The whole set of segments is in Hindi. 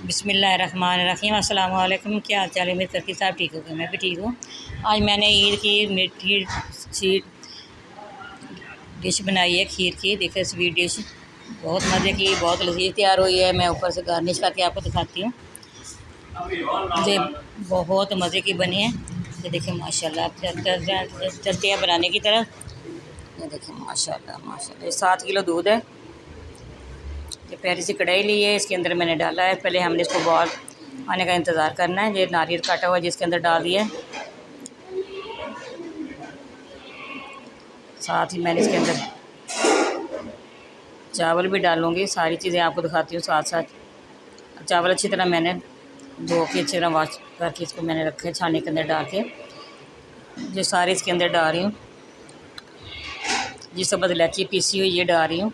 बिस्मिल्लाहिर्रहमानिर्रहीम। अस्सलाम वालेकुम। क्या हाल चाल है? उम्मीद करती सब ठीक होगा, मैं भी ठीक हूँ। आज मैंने ईद की मीठी सी डिश बनाई है, खीर की। देखिए स्वीट डिश बहुत मज़े की, बहुत लजीज तैयार हुई है। मैं ऊपर से गार्निश करके आपको दिखाती हूँ। ये बहुत मज़े की बनी है। ये देखिए माशाल्लाह, आप चलते हैं बनाने की तरफ। ये देखिए माशाल्लाह माशाल्लाह। ये 7 किलो दूध है। ये पहले से कढ़ाई ली है, इसके अंदर मैंने डाला है। पहले हमने इसको बॉल आने का इंतज़ार करना है। ये नारियल काटा हुआ जिसके अंदर डाल दिया है। साथ ही मैंने इसके अंदर चावल भी डालूँगी। सारी चीज़ें आपको दिखाती हूँ साथ साथ। चावल अच्छी तरह मैंने धो के अच्छी तरह वॉश करके इसको मैंने रखे छानने के अंदर डाल के। ये सारे इसके अंदर डाल रही हूँ। ये सब्ज़ इलायची पीसी हुई ये डाल रही हूँ।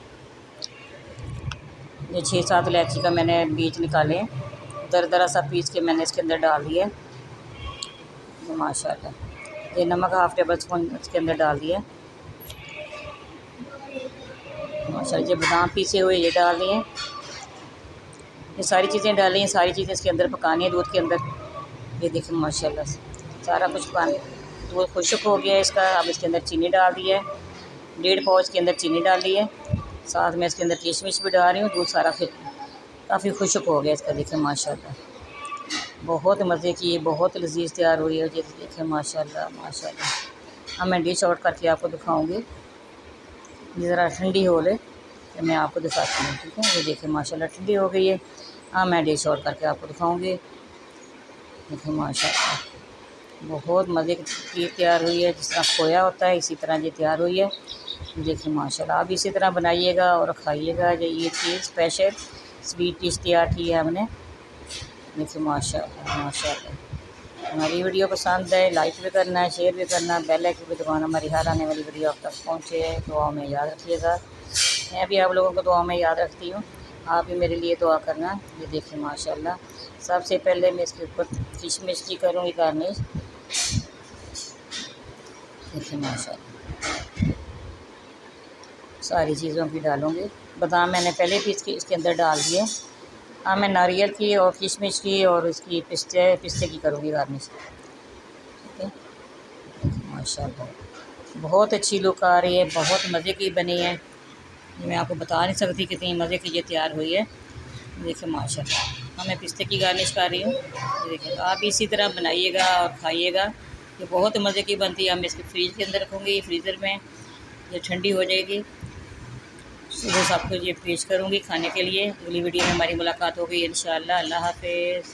ये 6-7 इलायची का मैंने बीज निकाले हैं, दरदरा सा पीस के मैंने इसके अंदर डाल दिया है। माशाल्लाह। ये नमक 1/2 टेबल स्पून इसके अंदर डाल दिया है। माशाल्लाह। ये बादाम पीसे हुए ये डाल दिए। ये सारी चीज़ें डाली हैं। सारी चीज़ें इसके अंदर पकानी है दूध के अंदर। ये देखिए माशाल्लाह सारा कुछ पानी दूध खुश्क हो गया है इसका। अब इसके अंदर चीनी डाल दी है, 1.5 पाव इसके अंदर चीनी डाल दी है। साथ में इसके अंदर किशमिश भी डाल रही हूँ। दूध सारा फिर काफ़ी खुश्क हो गया इसका। देखिए माशाल्लाह बहुत मज़े की, बहुत लजीज तैयार हुई है। ये देखिए माशाल्लाह माशाल्लाह। अब मैं डिश आउट करके आपको दिखाऊंगी। ये ज़रा ठंडी हो ले तो मैं आपको दिखाती हूँ, ठीक है। ये देखिए माशाल्लाह ठंडी हो गई है। अब मैं डिश आउट करके आपको दिखाऊंगी। देखिए माशाल्लाह बहुत मज़े की खीर तैयार हुई है। जिस तरह खोया होता है इसी तरह ये तैयार हुई है। देखिए माशाल्लाह आप इसी तरह बनाइएगा और खाइएगा। ये चीज़ स्पेशल स्वीट डिश तैयार की है हमने। देखिए माशाल्लाह माशाल्लाह। हमारी वीडियो पसंद है लाइक भी करना है, शेयर भी करना है, बेल आइकन भी दबाना। हमारी हर आने वाली वीडियो आप तक पहुँचे। दुआ में याद रखिएगा। मैं भी आप लोगों को दुआ में याद रखती हूँ, आप भी मेरे लिए दुआ करना। ये देखिए माशाल्लाह। सबसे पहले मैं इसके ऊपर किशमिश की करूँगी गार्निश। देखिए माशाल्लाह सारी चीज़ों की डालूँगी। बादाम मैंने पहले भी इसके अंदर डाल दिए। हाँ मैं नारियल की और किशमिश की और इसकी पिस्ते की करूँगी गार्निश, ठीक है। माशाल्लाह बहुत अच्छी लुक आ रही है, बहुत मज़े की बनी है। मैं आपको बता नहीं सकती कितनी मज़े की ये तैयार हुई है। देखिए माशाल्लाह। हाँ मैं पिस्ते की गार्निश कर रही हूँ। देखिए तो आप इसी तरह बनाइएगा और खाइएगा। ये बहुत मज़े की बनती है। मैं इसके फ्रीज के अंदर रखूँगी, फ्रीज़र में। ये ठंडी हो जाएगी, सुबह सबको ये पेश करूँगी खाने के लिए। अगली वीडियो में हमारी मुलाकात होगी इंशाअल्लाह। अल्लाह हाफ़िज़।